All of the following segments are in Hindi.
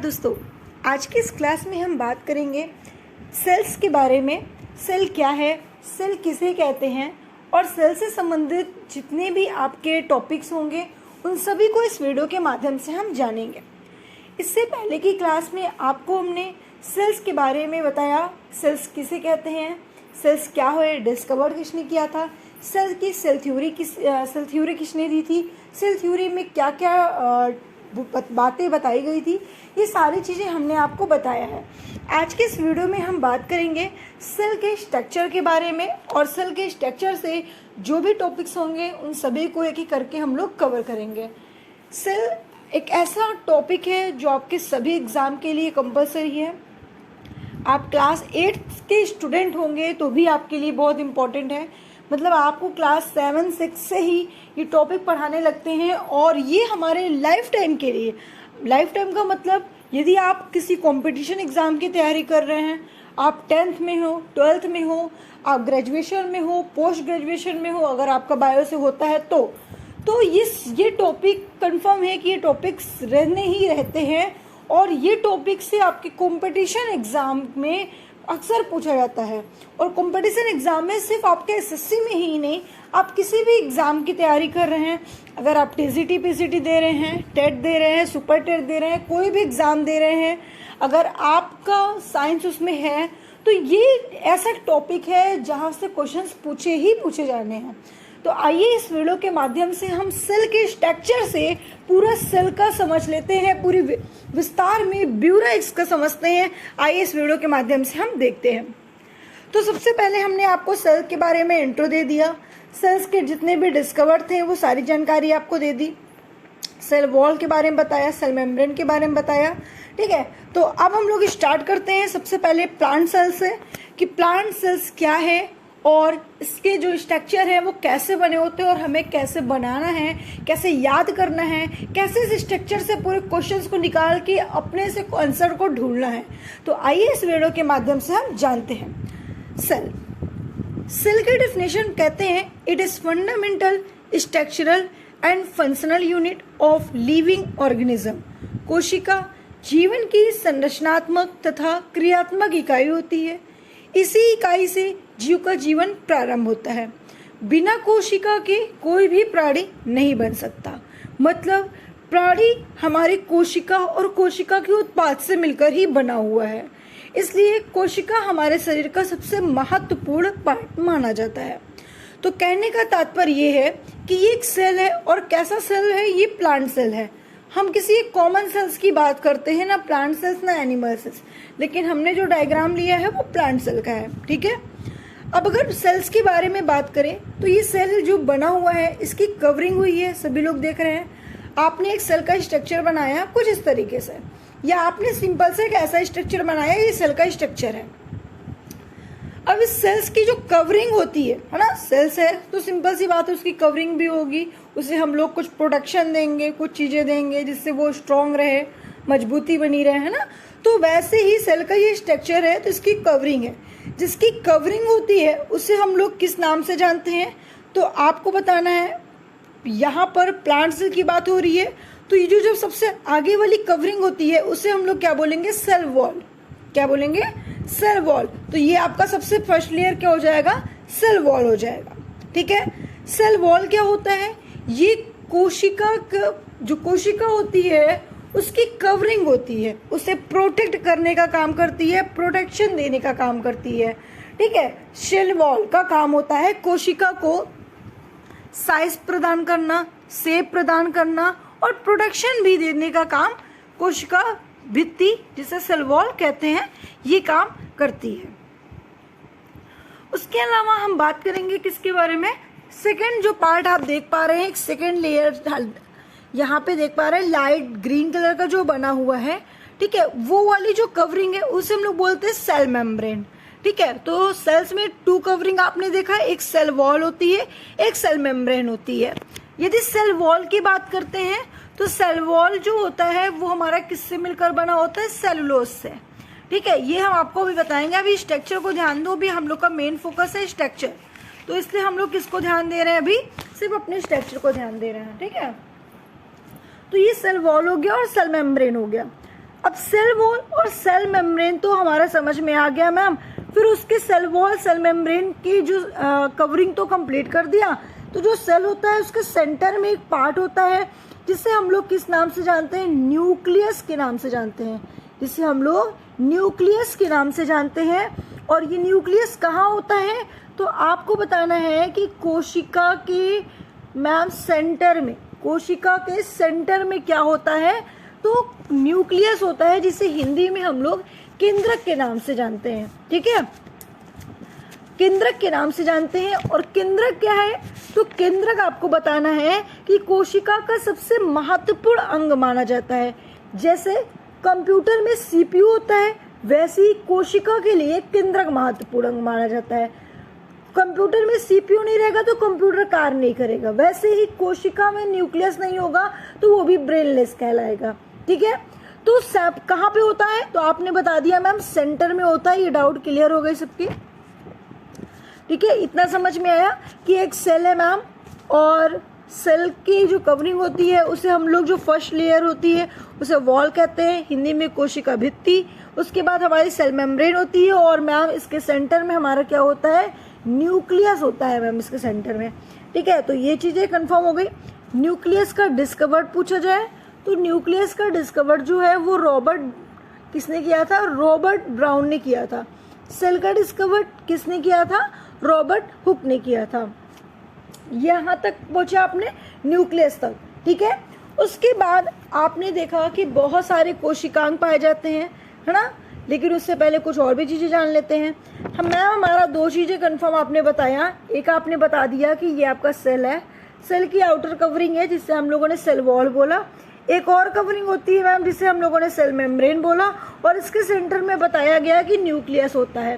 दोस्तों, आज की इस क्लास में हम बात करेंगे सेल्स के बारे में। सेल क्या है, सेल किसे कहते हैं और सेल से संबंधित जितने भी आपके टॉपिक्स होंगे उन सभी को इस वीडियो के माध्यम से हम जानेंगे। इससे पहले की क्लास में आपको हमने सेल्स के बारे में बताया, सेल्स किसे कहते हैं, सेल्स क्या है, डिस्कवर किसने किया था, सेल की सेल थ्योरी किसने दी थी, सेल थ्योरी में क्या क्या बातें बताई गई थी, ये सारी चीज़ें हमने आपको बताया है। आज के इस वीडियो में हम बात करेंगे सेल के स्ट्रक्चर के बारे में और सेल के स्ट्रक्चर से जो भी टॉपिक्स होंगे उन सभी को एक एक करके हम लोग कवर करेंगे। सेल एक ऐसा टॉपिक है जो आपके सभी एग्ज़ाम के लिए कंपलसरी है। आप क्लास 8 के स्टूडेंट होंगे तो भी आपके लिए बहुत इम्पोर्टेंट है। मतलब आपको क्लास 7, 6 से ही ये टॉपिक पढ़ाने लगते हैं और ये हमारे लाइफ टाइम के लिए, लाइफ टाइम का मतलब यदि आप किसी कंपटीशन एग्ज़ाम की तैयारी कर रहे हैं, आप 10th में हो, 12th में हो, आप ग्रेजुएशन में हो, पोस्ट ग्रेजुएशन में हो, अगर आपका बायो से होता है तो ये टॉपिक कंफर्म है कि ये टॉपिक्स रहने ही रहते हैं और ये टॉपिक से आपके कंपटीशन एग्ज़ाम में अक्सर पूछा जाता है। और कंपटीशन एग्ज़ाम में सिर्फ आपके एसएससी में ही नहीं, आप किसी भी एग्ज़ाम की तैयारी कर रहे हैं, अगर आप टीजीटी पीसीटी दे रहे हैं, टेट दे रहे हैं, सुपर टेट दे रहे हैं, कोई भी एग्ज़ाम दे रहे हैं, अगर आपका साइंस उसमें है तो ये ऐसा टॉपिक है जहाँ से क्वेश्चंस पूछे जाने हैं। तो आइए इस वीडियो के माध्यम से हम सेल के स्ट्रक्चर से पूरा सेल का समझ लेते हैं, पूरी विस्तार में ब्यूराइट्स का समझते हैं। आइए इस वीडियो के माध्यम से हम देखते हैं। तो सबसे पहले हमने आपको सेल के बारे में इंट्रो दे दिया, सेल्स के जितने भी डिस्कवर थे वो सारी जानकारी आपको दे दी, सेल वॉल के बारे में बताया, सेल मेम्ब्रेन के बारे में बताया। ठीक है, तो अब हम लोग स्टार्ट करते हैं सबसे पहले प्लांट सेल से कि प्लांट सेल्स क्या है और इसके जो स्ट्रक्चर है वो कैसे बने होते हैं और हमें कैसे बनाना है, कैसे याद करना है, कैसे इस स्ट्रक्चर से पूरे क्वेश्चंस को निकाल के अपने से आंसर को ढूंढना है। तो आइए इस वीडियो के माध्यम से हम जानते हैं। सेल की डेफिनेशन कहते हैं it is fundamental structural and functional unit of living organism. कोशिका जीवन की संरचनात्मक तथा क्रियात्मक इकाई होती है। इसी इकाई से जीव का जीवन प्रारंभ होता है। बिना कोशिका के कोई भी प्राणी नहीं बन सकता। मतलब प्राणी हमारी कोशिका और कोशिका के उत्पाद से मिलकर ही बना हुआ है, इसलिए कोशिका हमारे शरीर का सबसे महत्वपूर्ण पार्ट माना जाता है। तो कहने का तात्पर्य ये है कि ये एक सेल है और कैसा सेल है, ये प्लांट सेल है। हम किसी एक कॉमन सेल्स की बात करते हैं, ना प्लांट सेल्स ना एनिमल सेल्स, लेकिन हमने जो डायग्राम लिया है वो प्लांट सेल का है। ठीक है, अब अगर सेल्स के बारे में बात करें तो ये सेल जो बना हुआ है इसकी कवरिंग हुई है, सभी लोग देख रहे हैं। आपने एक सेल का स्ट्रक्चर बनाया कुछ इस तरीके से, या आपने सिंपल से एक ऐसा स्ट्रक्चर बनाया, ये सेल का स्ट्रक्चर है। अब इस सेल्स की जो कवरिंग होती है ना, सेल्स है तो सिंपल सी बात है उसकी कवरिंग भी होगी, उसे हम लोग कुछ प्रोटेक्शन देंगे, कुछ चीजें देंगे जिससे वो स्ट्रांग रहे, मजबूती बनी रहे, है ना। तो वैसे ही सेल का ये स्ट्रक्चर है तो इसकी कवरिंग है। जिसकी कवरिंग होती है उसे हम लोग किस नाम से जानते हैं, तो आपको बताना है। यहाँ पर प्लांट सेल की बात हो रही है तो ये जो सबसे आगे वाली कवरिंग होती है उसे हम लोग क्या बोलेंगे, सेल वॉल। क्या बोलेंगे, सेल वॉल। तो ये आपका सबसे फर्स्ट लेयर क्या हो जाएगा, सेल वॉल हो जाएगा। ठीक है, सेल वॉल क्या होता है, ये कोशिका जो कोशिका होती है उसकी कवरिंग होती है, उसे प्रोटेक्ट करने का काम करती है, प्रोटेक्शन देने का काम करती है। ठीक है, सेल वॉल का काम होता है कोशिका को साइज प्रदान करना, शेप प्रदान करना और प्रोटेक्शन भी देने का काम कोशिका भित्ति, जिसे सेल वॉल कहते हैं, ये काम करती है। उसके अलावा हम बात करेंगे किसके बारे में, सेकेंड जो पार्ट आप देख पा रहे हैं, एक सेकेंड लेयर यहाँ पे देख पा रहे हैं, लाइट ग्रीन कलर का जो बना हुआ है। ठीक है, वो वाली जो कवरिंग है उसे हम लोग बोलते हैं सेल मेम्ब्रेन। ठीक है, तो सेल्स में 2 कवरिंग आपने देखा, एक सेल वॉल होती है, एक सेल मेम्ब्रेन होती है। यदि सेल वॉल की बात करते हैं तो सेल वॉल जो होता है वो हमारा किससे मिलकर बना होता है, सेलुलोज से। ठीक है, ये हम आपको भी बताएंगे। अभी स्ट्रक्चर को ध्यान दो, अभी हम लोग का मेन फोकस है स्ट्रक्चर, तो इसलिए हम लोग किसको ध्यान दे रहे हैं, अभी सिर्फ अपने स्ट्रक्चर को ध्यान दे रहे हैं। ठीक है, तो ये सेल वॉल हो गया और सेल मेम्ब्रेन हो गया। अब सेल वॉल और सेल मेम्ब्रेन तो हमारा समझ में आ गया मैम। फिर उसके सेल वॉल सेल मेम्ब्रेन की जो कवरिंग तो कंप्लीट कर दिया। तो जो सेल होता है उसके सेंटर में एक पार्ट होता है जिसे हम लोग किस नाम से जानते हैं, न्यूक्लियस के नाम से जानते हैं, जिसे हम लोग न्यूक्लियस के नाम से जानते हैं। और ये न्यूक्लियस कहाँ होता है, तो आपको बताना है कि कोशिका के मैम सेंटर में, कोशिका के सेंटर में क्या होता है, तो न्यूक्लियस होता है जिसे हिंदी में हम लोग केंद्रक के नाम से जानते हैं। ठीक है, केंद्रक के नाम से जानते हैं। और केंद्रक क्या है, तो केंद्रक आपको बताना है कि कोशिका का सबसे महत्वपूर्ण अंग माना जाता है। जैसे कंप्यूटर में सीपीयू होता है, वैसे ही कोशिका के लिए केंद्रक महत्वपूर्ण अंग माना जाता है। कंप्यूटर में सीपीयू नहीं रहेगा तो कंप्यूटर कार्य नहीं करेगा, वैसे ही कोशिका में न्यूक्लियस नहीं होगा तो वो भी ब्रेनलेस कहलाएगा। ठीक है, तो कहाँ पे होता है, तो आपने बता दिया मैम सेंटर में होता है। ये डाउट क्लियर हो गई सबकी। ठीक है, इतना समझ में आया कि एक सेल है मैम, और सेल की जो कवरिंग होती है उसे हम लोग, जो फर्स्ट लेयर होती है उसे वॉल कहते हैं, हिंदी में कोशिका भित्ति। उसके बाद हमारी सेल मेम्ब्रेन होती है, और मैम इसके सेंटर में हमारा क्या होता है, न्यूक्लियस होता है मैम इसके सेंटर में। ठीक है, तो ये चीजें कंफर्म हो गई। न्यूक्लियस का डिस्कवर्ड पूछा जाए तो न्यूक्लियस का डिस्कवर्ड जो है वो रॉबर्ट किसने किया था, रॉबर्ट ब्राउन ने किया था। सेल का डिस्कवर्ड किसने किया था, रॉबर्ट हुक ने किया था। यहाँ तक पहुंचे आपने न्यूक्लियस तक। ठीक है, उसके बाद आपने देखा कि बहुत सारे कोशिकांग पाए जाते हैं, है ना, लेकिन उससे पहले कुछ और भी चीजें जान लेते हैं हम। मैम हमारा दो चीजें कंफर्म आपने बताया, एक आपने बता दिया कि ये आपका सेल है, सेल की आउटर कवरिंग है जिससे हम लोगों ने सेल वॉल बोला। एक और कवरिंग होती है मैम जिसे हम लोगों ने सेल मेम्ब्रेन बोला, और इसके सेंटर में बताया गया कि न्यूक्लियस होता है।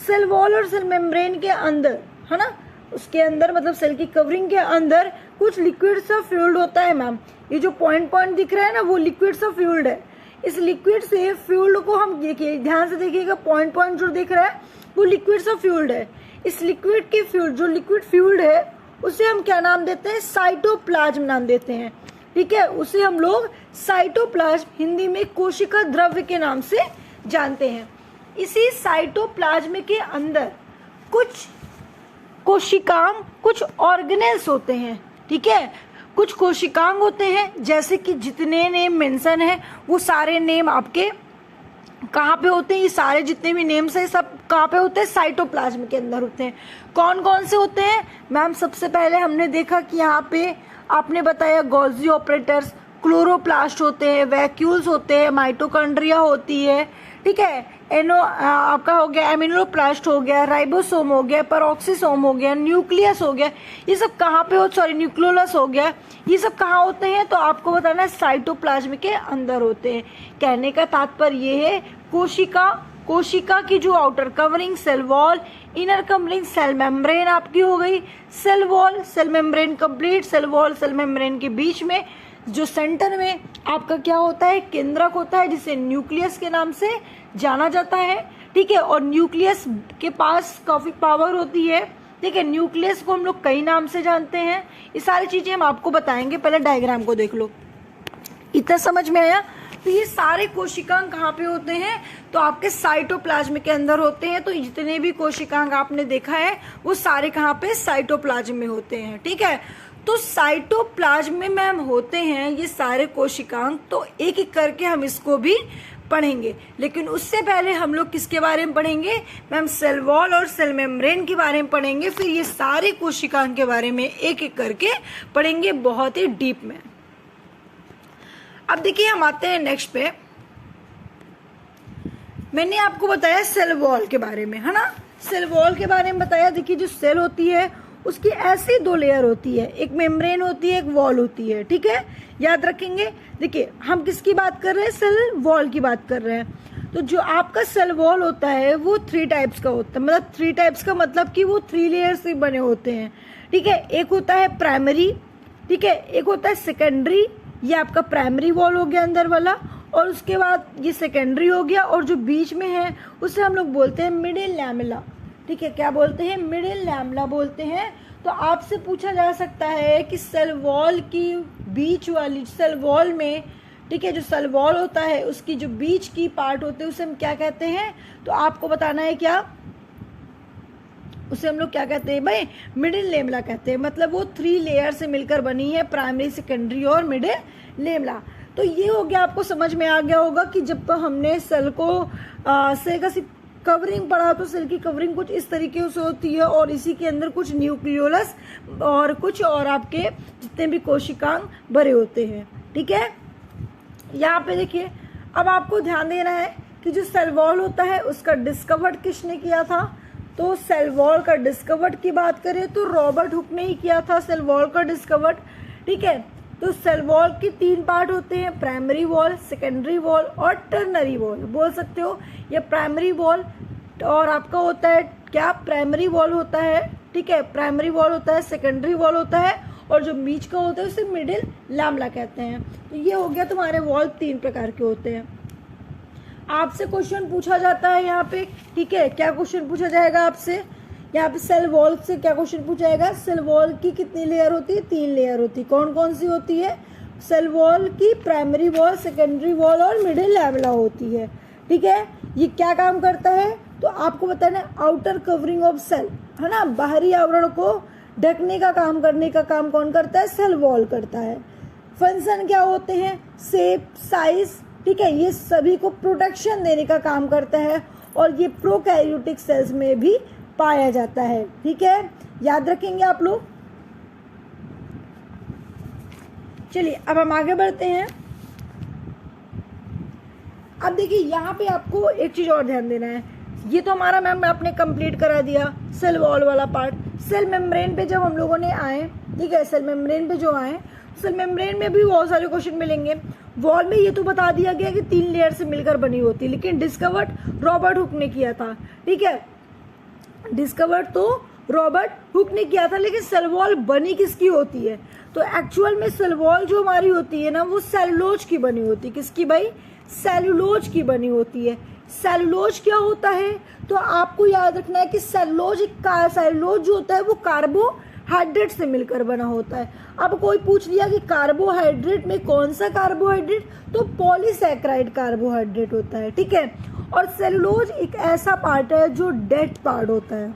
सेल वॉल और सेल मेम्ब्रेन के अंदर, है ना, उसके अंदर मतलब सेल की कवरिंग के अंदर कुछ लिक्विड सा फ्लूइड होता है मैम। ये जो पॉइंट पॉइंट दिख रहा है ना, वो लिक्विड सा फ्लूइड है। इस लिक्विड से फ्लूइड को हम देखिए, ध्यान से देखिएगा, पॉइंट पॉइंट जो दिख रहा है वो लिक्विड सा फ्लूइड है। इस लिक्विड के फ्लूइड, जो लिक्विड फ्लूइड है उसे हम क्या नाम देते हैं, साइटोप्लाज्म नाम देते हैं। ठीक है, उसे हम लोग साइटोप्लाज्म, हिंदी में कोशिका द्रव्य के नाम से जानते हैं। इसी साइटोप्लाज्म के अंदर कुछ कोशिकांग, कुछ ऑर्गेनेल्स होते हैं। ठीक है, कुछ कोशिकांग होते हैं, जैसे कि जितने नेम मेंशन है वो सारे नेम आपके कहाँ पे होते हैं, ये सारे जितने भी नेम्स हैं सब कहाँ पे होते हैं, साइटोप्लाज्म के अंदर होते हैं। कौन कौन से होते हैं मैम, सबसे पहले हमने देखा कि यहाँ पे आपने बताया गोल्जी ऑपरेटर्स, क्लोरोप्लास्ट होते हैं, वैक्यूल्स होते हैं, माइटोकॉन्ड्रिया होती है। ठीक है, आपका हो गया एमिनोप्लास्ट हो गया, राइबोसोम हो गया, पेरोक्सिसोम हो गया, न्यूक्लियस हो गया। ये सब कहाँ पे हो, सॉरी न्यूक्लियोलस हो गया। ये सब कहाँ होते हैं, तो आपको बताना है साइटोप्लाज्म के अंदर होते हैं। कहने का तात्पर्य ये है, कोशिका की जो outer covering, cell wall, inner covering, cell membrane आपकी हो गई। Cell wall, cell membrane complete, cell wall, cell membrane के बीच में जो सेंटर में आपका क्या होता है, केंद्रक होता है, जिसे न्यूक्लियस के नाम से जाना जाता है। ठीक है, और न्यूक्लियस के पास काफी पावर होती है। ठीक है, न्यूक्लियस को हम लोग कई नाम से जानते हैं। ये सारी चीजें हम आपको बताएंगे, पहले डायग्राम को देख लो। इतना समझ में आया, तो ये सारे कोशिकांग कहाँ पे होते हैं, तो आपके साइटोप्लाज्म के अंदर होते हैं। तो जितने भी कोशिकांग आपने देखा है वो सारे कहाँ पे, साइटोप्लाज्म में होते हैं। ठीक है, तो साइटोप्लाज्म में मैम होते हैं ये सारे कोशिकांग, तो एक एक करके हम इसको भी पढ़ेंगे। लेकिन उससे पहले हम लोग किसके बारे में पढ़ेंगे मैम, सेल वॉल और सेल मेम्ब्रेन के बारे में पढ़ेंगे। फिर ये सारे कोशिकांग के बारे में एक एक करके पढ़ेंगे, बहुत ही डीप में। अब देखिए हम आते हैं नेक्स्ट पे। मैंने आपको बताया सेल वॉल के बारे में, है ना, सेल वॉल के बारे में बताया। देखिए जो सेल होती है उसकी ऐसी दो लेयर होती है, एक मेम्ब्रेन होती है, एक वॉल होती है। ठीक है, याद रखेंगे। देखिए हम किसकी बात कर रहे हैं, सेल वॉल की बात कर रहे हैं। तो जो आपका सेल वॉल होता है वो 3 टाइप्स का होता है, मतलब 3 टाइप्स का मतलब कि वो 3 लेयर से बने होते हैं। ठीक है, एक होता है प्राइमरी, ठीक है, एक होता है सेकेंडरी, ये आपका प्राइमरी वॉल हो गया अंदर वाला, और उसके बाद ये सेकेंडरी हो गया, और जो बीच में है उसे हम लोग बोलते हैं मिडिल लैमेला। ठीक है, क्या बोलते हैं, मिडिल लैमेला बोलते हैं। तो आपसे पूछा जा सकता है कि सेल वॉल की बीच वाली, सेल वॉल में ठीक है। जो सेल वॉल होता है उसकी जो बीच की पार्ट होते हैं उसे हम क्या कहते हैं, तो आपको बताना है क्या, उसे हम लोग क्या कहते हैं भाई, मिडिल लेमला कहते हैं। मतलब वो 3 लेयर से मिलकर बनी है, प्राइमरी, सेकेंडरी और मिडिल लेमला। तो ये हो गया, आपको समझ में आ गया होगा कि जब हमने सेल को सेल का कवरिंग पढ़ा तो सेल की कवरिंग कुछ इस तरीके से होती है और इसी के अंदर कुछ न्यूक्लियोलस और कुछ और आपके जितने भी कोशिकांग भरे होते हैं। ठीक है, यहाँ पे देखिए, अब आपको ध्यान देना है कि जो सेल वॉल होता है उसका डिस्कवर किसने किया था। तो सेल वॉल का डिस्कवर की बात करें तो रॉबर्ट हुक ने ही किया था सेल वॉल का डिस्कवर। ठीक है, तो सेल वॉल की 3 पार्ट होते हैं, प्राइमरी वॉल, सेकेंडरी वॉल और टर्नरी वॉल। बोल सकते हो ये प्राइमरी वॉल और आपका होता है क्या, प्राइमरी वॉल होता है। ठीक है, प्राइमरी वॉल होता है, सेकेंडरी वॉल होता है और जो बीच का होता है उसे मिडिल लैमला कहते हैं। तो ये हो गया तुम्हारे वॉल 3 प्रकार के होते हैं। आपसे क्वेश्चन पूछा जाता है यहाँ पे, ठीक है, क्या क्वेश्चन पूछा जाएगा आपसे यहाँ पे, सेल वॉल से क्या क्वेश्चन पूछा जाएगा, सेल वॉल की कितनी लेयर होती है, 3 लेयर होती है। कौन कौन सी होती है, सेल वॉल की प्राइमरी वॉल, सेकेंडरी वॉल और मिडिल लैमेला होती है। ठीक है, ये क्या काम करता है, तो आपको बताना है आउटर कवरिंग ऑफ सेल, है ना, बाहरी आवरण को ढकने का काम, करने का काम कौन करता है, सेल वॉल करता है। फंक्शन क्या होते हैं, शेप, साइज, ठीक है, ये सभी को प्रोटेक्शन देने का काम करता है और ये प्रोकैरियोटिक सेल्स में भी पाया जाता है। ठीक है, याद रखेंगे आप लोग। चलिए अब हम आगे बढ़ते हैं। अब देखिए यहाँ पे आपको एक चीज और ध्यान देना है, ये तो हमारा मैम आपने कंप्लीट करा दिया सेल वॉल वाला पार्ट। सेल मेम्ब्रेन पे जब हम लोगों ने आए, ठीक है, सेल मेम्ब्रेन पे जो आए, सेल मेम्ब्रेन में भी बहुत सारे क्वेश्चन मिलेंगे। वॉल में ये तो बता दिया गया कि 3 लेयर से मिलकर बनी होती है, लेकिन डिस्कवर्ड रॉबर्ट हुक ने किया था। ठीक है, डिस्कवर तो रॉबर्ट हुक ने किया था, लेकिन सेल वॉल बनी किसकी होती है, तो एक्चुअल में सेल वॉल जो हमारी होती है ना वो सेलुलोज की बनी होती है। किसकी भाई, सेलुलोज की बनी होती है। सेलुलोज क्या होता है, तो आपको याद रखना है कि सेलुलोज जो होता है वो कार्बोहाइड्रेट से मिलकर बना होता है। अब कोई पूछ लिया कि कार्बोहाइड्रेट में कौन सा कार्बोहाइड्रेट, तो पॉलीसैकेराइड कार्बोहाइड्रेट होता है। ठीक है, और सेलुलोज एक ऐसा पार्ट है जो डेड पार्ट होता है।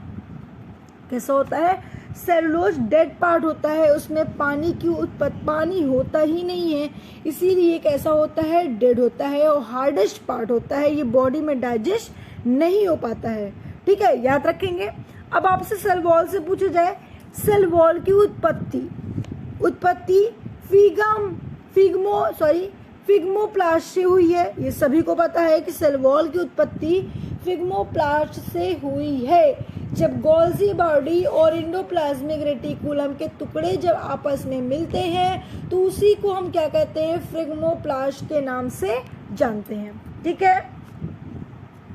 कैसा होता है, सेलुलोज डेड पार्ट होता है, उसमें पानी की उत्पत्ति, पानी होता ही नहीं है, इसीलिए कैसा होता है, डेड होता है और हार्डेस्ट पार्ट होता है, ये बॉडी में डाइजेस्ट नहीं हो पाता है। ठीक है, याद रखेंगे। अब आपसे सेल वॉल से पूछा जाए, सेल वॉल की उत्पत्ति फिग्मोप्लास्ट से हुई है। ये सभी को पता है कि सेल वॉल की उत्पत्ति फिग्मोप्लास्ट से हुई है। जब गोल्जी बॉडी और एंडोप्लाज्मिक रेटिकुलम के टुकड़े जब आपस में मिलते हैं तो उसी को हम क्या कहते हैं, फिग्मोप्लास्ट के नाम से जानते हैं। ठीक है,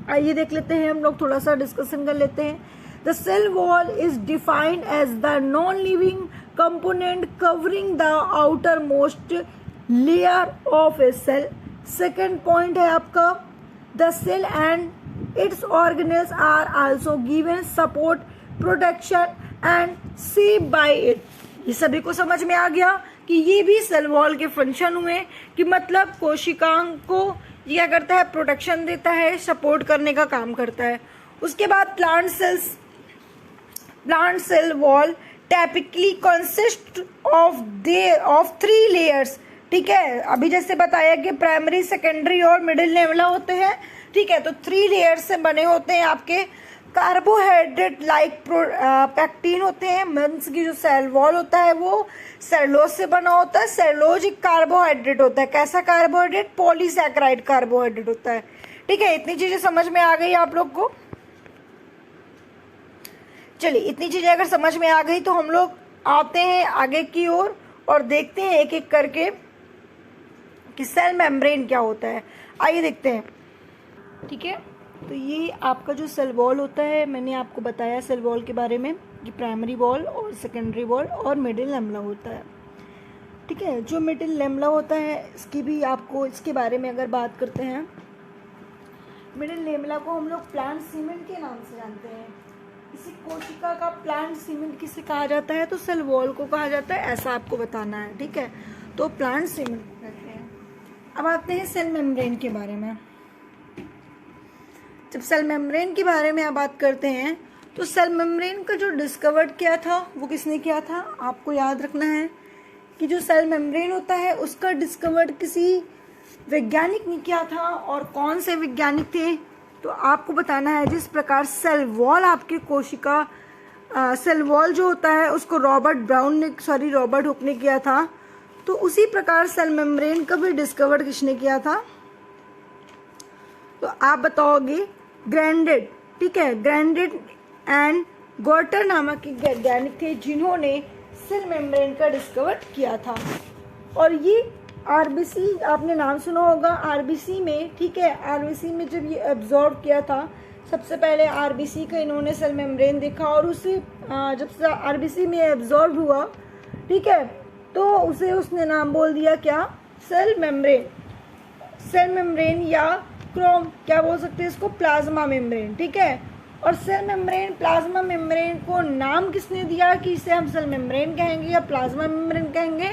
आइए देख लेते हैं, हम लोग थोड़ा सा डिस्कशन कर लेते हैं। The cell wall is defined as the non-living component covering the outermost layer of a cell. Second point है आपका, the cell and its organelles are also given support, protection and saved by it. ये सभी को समझ में आ गया कि ये भी सेल वॉल के फंक्शन हुए, कि मतलब कोशिकाओं को ये क्या करता है, प्रोटेक्शन देता है, सपोर्ट करने का काम करता है। उसके बाद plant cell wall typically consist of 3 layers. ठीक है, अभी जैसे बताया कि प्राइमरी, सेकेंडरी और मिडिल लेवल होते हैं। ठीक है, तो 3 लेयर्स से बने होते हैं आपके। कार्बोहाइड्रेट लाइक पैक्टिन होते हैं, मीन्स की जो सेल वॉल होता है वो सेलुलोज से बना होता है। सेलुलोज एक कार्बोहाइड्रेट होता है, कैसा कार्बोहाइड्रेट, पॉलीसैकेराइड कार्बोहाइड्रेट होता है। ठीक है, इतनी चीजें समझ में आ गई आप लोग को। चलिए, इतनी चीजें अगर समझ में आ गई तो हम लोग आते हैं आगे की ओर और देखते हैं एक एक करके कि सेल मेम्ब्रेन क्या होता है। आइए देखते हैं। ठीक है, तो ये आपका जो सेल वॉल होता है, मैंने आपको बताया सेल वॉल के बारे में कि प्राइमरी वॉल और सेकेंडरी वॉल और मिडिल लैमेला होता है। ठीक है, जो मिडिल लैमेला होता है इसकी भी आपको, इसके बारे में अगर बात करते हैं, मिडिल लैमेला को हम लोग प्लांट सीमेंट के नाम से जानते हैं। इसी कोशिका का प्लांट सीमेंट किसे कहा जाता है, तो सेल वॉल को कहा जाता है, ऐसा आपको बताना है। ठीक है, तो प्लांट सीमेंट कहते हैं। अब आते हैं सेल मेम्ब्रेन के बारे में। जब सेल मेम्ब्रेन के बारे में आप बात करते हैं तो सेल मेम्ब्रेन का जो डिस्कवर्ड किया था वो किसने किया था? आपको याद रखना है कि जो सेल मेम्ब्रेन होता है उसका डिस्कवर्ड किसी वैज्ञानिक ने किया था, और कौन से वैज्ञानिक थे तो आपको बताना है। जिस प्रकार सेल वॉल आपके कोशिका सेल वॉल जो होता है उसको रॉबर्ट हुक ने किया था, तो उसी प्रकार सेल मेम्ब्रेन का भी डिस्कवर्ड किसने किया था? तो आप बताओगे ग्रैंडेड, ठीक है। ग्रैंडेड एंड गोर्टर नामक एक वैज्ञानिक थे जिन्होंने सेल मेम्ब्रेन का डिस्कवर किया था। और ये आरबीसी, आपने नाम सुना होगा आरबीसी में, ठीक है। आरबीसी में जब ये एब्जॉर्ब किया था, सबसे पहले आरबीसी का इन्होंने सेल मेम्ब्रेन देखा, और उसे जब आरबीसी में एब्जॉर्ब हुआ, ठीक है, तो उसने नाम बोल दिया क्या? Cell membrane. सेल मेम्ब्रेन या क्या बोल सकते हैं इसको? प्लाज्मा मेम्ब्रेन, ठीक है। और सेल मेम्ब्रेन, प्लाज्मा मेम्ब्रेन को नाम किसने दिया कि इसे हम सेल मेम्ब्रेन कहेंगे या प्लाज्मा मेम्ब्रेन कहेंगे?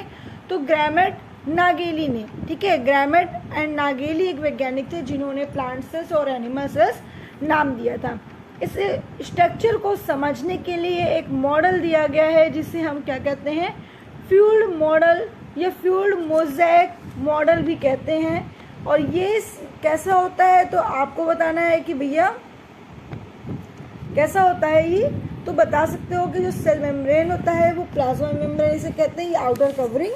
तो ग्रैमेट नागेली ने, ठीक है। ग्रैमेट एंड नागेली एक वैज्ञानिक थे जिन्होंने प्लांट सेल्स और एनिमल सेल्स नाम दिया था। इस स्ट्रक्चर को समझने के लिए एक मॉडल दिया गया है जिसे हम क्या कहते हैं? फ्यूल्ड मॉडल या फ्यूल्ड मोज़ेक मॉडल भी कहते हैं। और ये कैसा होता है तो आपको बताना है कि भैया कैसा होता है ये, तो बता सकते हो कि जो सेल मेम्ब्रेन होता है वो प्लाज्मा मेम्ब्रेन इसे कहते हैं। ये आउटर कवरिंग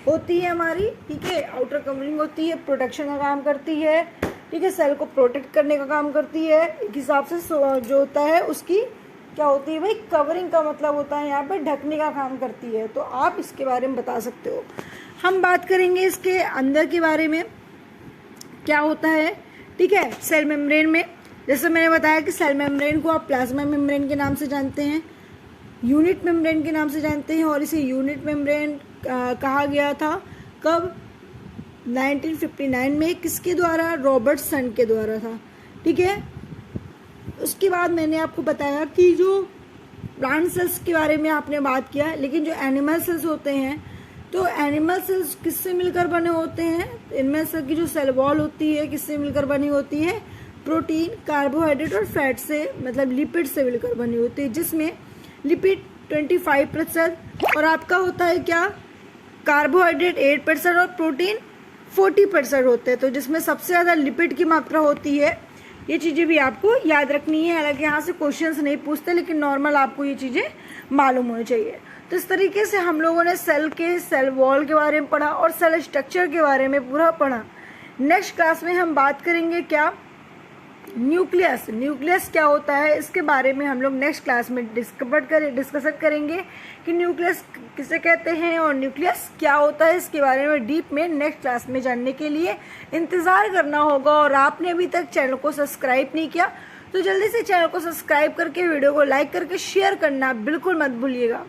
होती है हमारी, ठीक है। आउटर कवरिंग होती है, प्रोटेक्शन का काम करती है, ठीक है। सेल को प्रोटेक्ट करने का काम करती है। एक हिसाब से जो होता है उसकी क्या होती है भाई? कवरिंग का मतलब होता है यहाँ पे ढकने का काम करती है। तो आप इसके बारे में बता सकते हो। हम बात करेंगे इसके अंदर के बारे में, क्या होता है, ठीक है। सेल मेम्ब्रेन में जैसे मैंने बताया कि सेल मेम्ब्रेन को आप प्लाज्मा मेम्ब्रेन के नाम से जानते हैं, यूनिट मेम्ब्रेन के नाम से जानते हैं, और इसे यूनिट मेम्ब्रेन कहा गया था कब? 1959 में। किसके द्वारा? रॉबर्टसन के द्वारा था, ठीक है। उसके बाद मैंने आपको बताया कि जो प्लांट सेल्स के बारे में आपने बात किया, लेकिन जो एनिमल सेल्स होते हैं तो एनिमल सेल्स किससे मिलकर बने होते हैं? इनमें से की जो सेल वॉल होती है किससे मिलकर बनी होती है? प्रोटीन, कार्बोहाइड्रेट और फैट से, मतलब लिपिड से मिलकर बनी होती है, जिसमें लिपिड 25% और आपका होता है क्या? कार्बोहाइड्रेट 8% और प्रोटीन 40% होते हैं। तो जिसमें सबसे ज़्यादा लिपिड की मात्रा होती है। ये चीज़ें भी आपको याद रखनी है। हालांकि यहाँ से क्वेश्चंस नहीं पूछते, लेकिन नॉर्मल आपको ये चीज़ें मालूम होनी चाहिए। तो इस तरीके से हम लोगों ने सेल वॉल के बारे में पढ़ा और सेल स्ट्रक्चर के बारे में पूरा पढ़ा। नेक्स्ट क्लास में हम बात करेंगे क्या? न्यूक्लियस क्या होता है, इसके बारे में हम लोग नेक्स्ट क्लास में डिस्कस करेंगे कि न्यूक्लियस किसे कहते हैं और न्यूक्लियस क्या होता है। इसके बारे में डीप में नेक्स्ट क्लास में जानने के लिए इंतज़ार करना होगा। और आपने अभी तक चैनल को सब्सक्राइब नहीं किया तो जल्दी से चैनल को सब्सक्राइब करके वीडियो को लाइक करके शेयर करना बिल्कुल मत भूलिएगा।